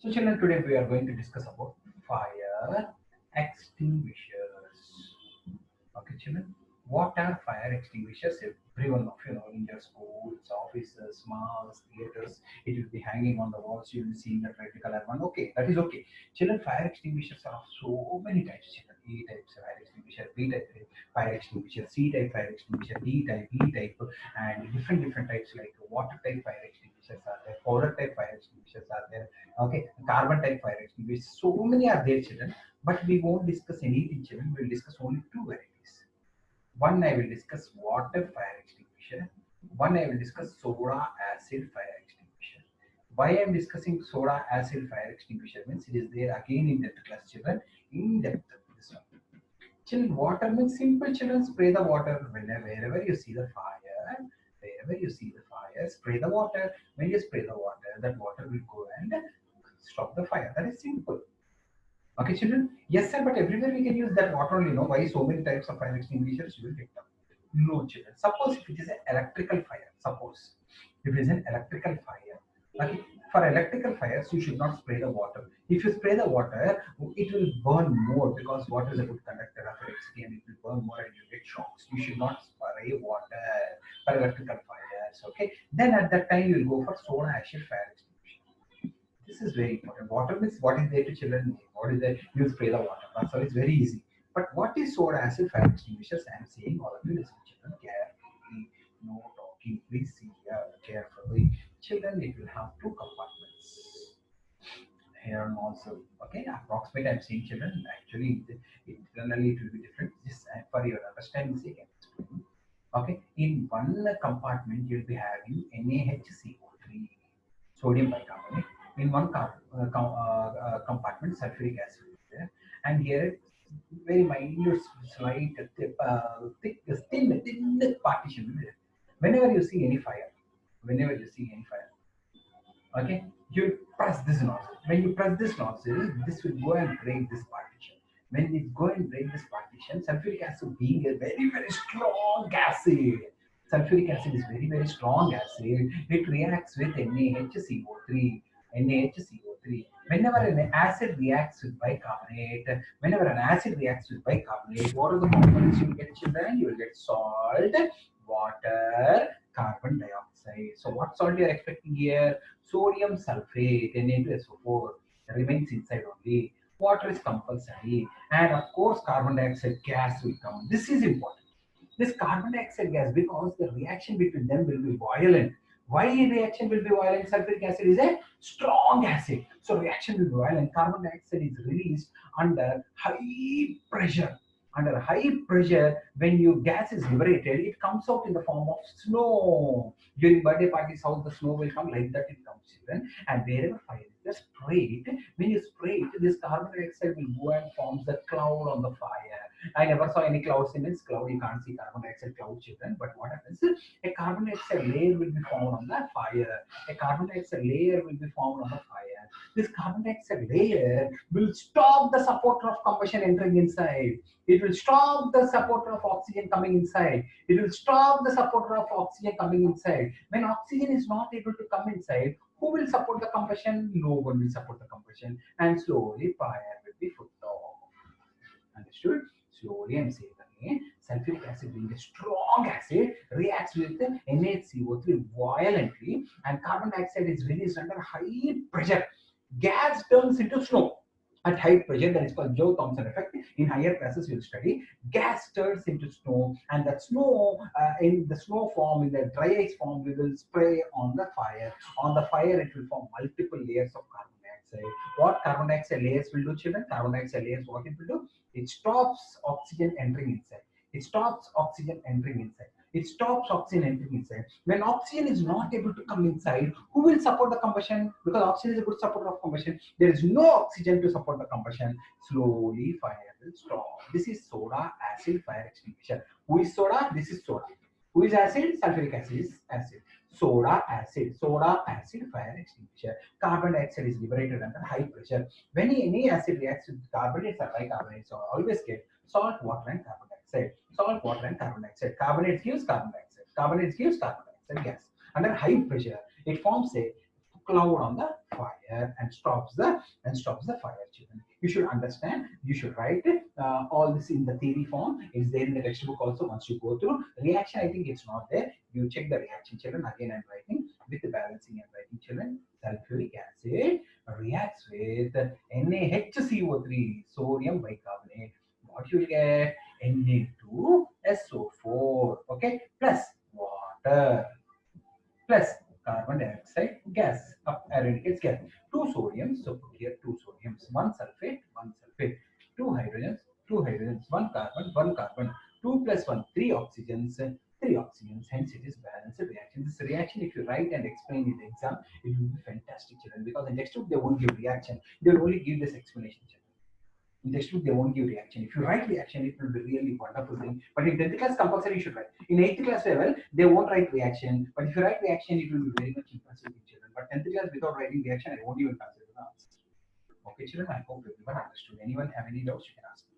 So children, today we are going to discuss about fire extinguishers. Okay children, what are fire extinguishers? Everyone of you know in your schools, offices, malls, theaters, it will be hanging on the walls. You will see that red color one. Okay, that is okay. Children, fire extinguishers are of so many types. Children, A type fire extinguisher, B type fire extinguisher, C type fire extinguisher, D type, E type, and different types like water type fire extinguishers are there, powder type fire extinguishers are there. Okay, carbon type fire extinguishers. So many are there, children. But we won't discuss anything, children. We will discuss only two varieties. One I will discuss water fire extinguisher. One I will discuss soda acid fire extinguisher. Why I am discussing soda acid fire extinguisher means it is there again in depth class, children. In depth. This one. Children, water means simple, children. Spray the water wherever you see the fire. Wherever you see the fire, spray the water. When you spray the water, that water will go and stop the fire. That is simple. Okay, children? Yes, sir, but everywhere we can use that water only. No, why so many types of fire extinguishers you will get them? No, children. Suppose if it is an electrical fire, suppose if it is an electrical fire, okay, for electrical fires, you should not spray the water. If you spray the water, it will burn more because water is a good conductor of electricity and it will burn more and you get shocks. You should not spray water for electrical fires, okay? Then at that time, you will go for soda acid fire extinguisher. This is very important. Water means what is there to children? What is there? You spray the water. That's all. It's very easy. But what is soda acid fire extinguishers? I am saying all of you listen, children, carefully. No talking. Please see here carefully. Children, it will have two compartments. Here and also, okay, approximate. I'm saying children. Actually, internally it will be different. Just for your understanding sake, I'm explaining. Okay, in one compartment you'll be having NaHCO3, sodium bicarbonate. In one compartment, sulfuric acid is there, and here very minute, slight, thick, thin partition is there. Whenever you see any fire, whenever you see any fire, okay, you press this nozzle. When you press this nozzle, this will go and break this partition. When it go and break this partition, sulfuric acid being a very strong acid, sulfuric acid is very strong acid. It reacts with NaHCO3. NaHCO3. Whenever an acid reacts with bicarbonate, whenever an acid reacts with bicarbonate, what are the components you will get, children? You will get salt, water, carbon dioxide. So what salt you are expecting here? Sodium sulfate, Na2SO4 remains inside only. Water is compulsory, and of course carbon dioxide gas will come. This is important. This carbon dioxide gas, because the reaction between them will be violent. Why reaction will be violent? Sulfuric acid is a strong acid, so reaction will be violent. Carbon dioxide is released under high pressure. Under high pressure, when your gas is liberated, it comes out in the form of snow. During birthday parties, how the snow will come, like that it comes, children. And wherever fire is, just spray it. When you spray it, this carbon dioxide will go and forms the cloud on the fire. I never saw any clouds in this cloud. You can't see carbon dioxide cloud, children. But what happens is a carbon dioxide layer will be formed on the fire. A carbon dioxide layer will be formed on the fire. This carbon dioxide layer will stop the supporter of combustion entering inside. It will stop the supporter of oxygen coming inside. It will stop the supporter of oxygen coming inside. When oxygen is not able to come inside, who will support the combustion? No one will support the combustion, and slowly fire will be put off. Understood? Slowly I'm saying again, sulfuric acid being a strong acid reacts with the NaHCO3 violently, and carbon dioxide is released under high pressure. Gas turns into snow. At high pressure, that is called Joule-Thomson effect. In higher classes, you'll study. Gas turns into snow, and that snow, in the snow form, in the dry ice form, we will spray on the fire. On the fire, it will form multiple layers of carbon dioxide. What carbon dioxide layers will do, children? Carbon dioxide layers, what it will do? It stops oxygen entering inside. It stops oxygen entering inside. It stops oxygen entering inside. When oxygen is not able to come inside, who will support the combustion? Because oxygen is a good supporter of combustion. There is no oxygen to support the combustion. Slowly fire will stop. This is soda acid fire extinguisher. Who is soda? This is soda. Who is acid? Sulfuric acid is acid. Soda acid fire extinguisher. Carbon dioxide is liberated under high pressure. When any acid reacts with carbonates or bicarbonates, so always get salt, water, and carbon dioxide. Salt, water, and carbon dioxide. Carbonates gives carbon dioxide. Carbonates gives carbon dioxide gas. Under high pressure, it forms a cloud on the fire and stops the fire, children. You should understand. You should write all this in the theory form. It's there in the textbook also. Once you go through reaction, I think it's not there. You check the reaction, children. Again, I'm writing with the balancing and writing, children. Sulfuric acid reacts with NaHCO3, sodium bicarbonate. What you will get? Na2SO4, okay, plus water plus carbon dioxide gas. Up eradicates gas. Two sodiums, so put here two sodiums, one sulfate, two hydrogens, one carbon, two plus one, three oxygens. Hence, it is balanced reaction. This reaction, if you write and explain in the exam, it will be fantastic, children. Because in textbook they won't give reaction; they will only give this explanation, children. In textbook they won't give reaction. If you write reaction, it will be really wonderful thing. But in 10th class, compulsory you should write. In 8th class level, they won't write reaction. But if you write reaction, it will be very much impressive in children. But 10th class without writing reaction, I won't even consider the answer. Okay, children, I hope everyone understood. Anyone have any doubts, you can ask me.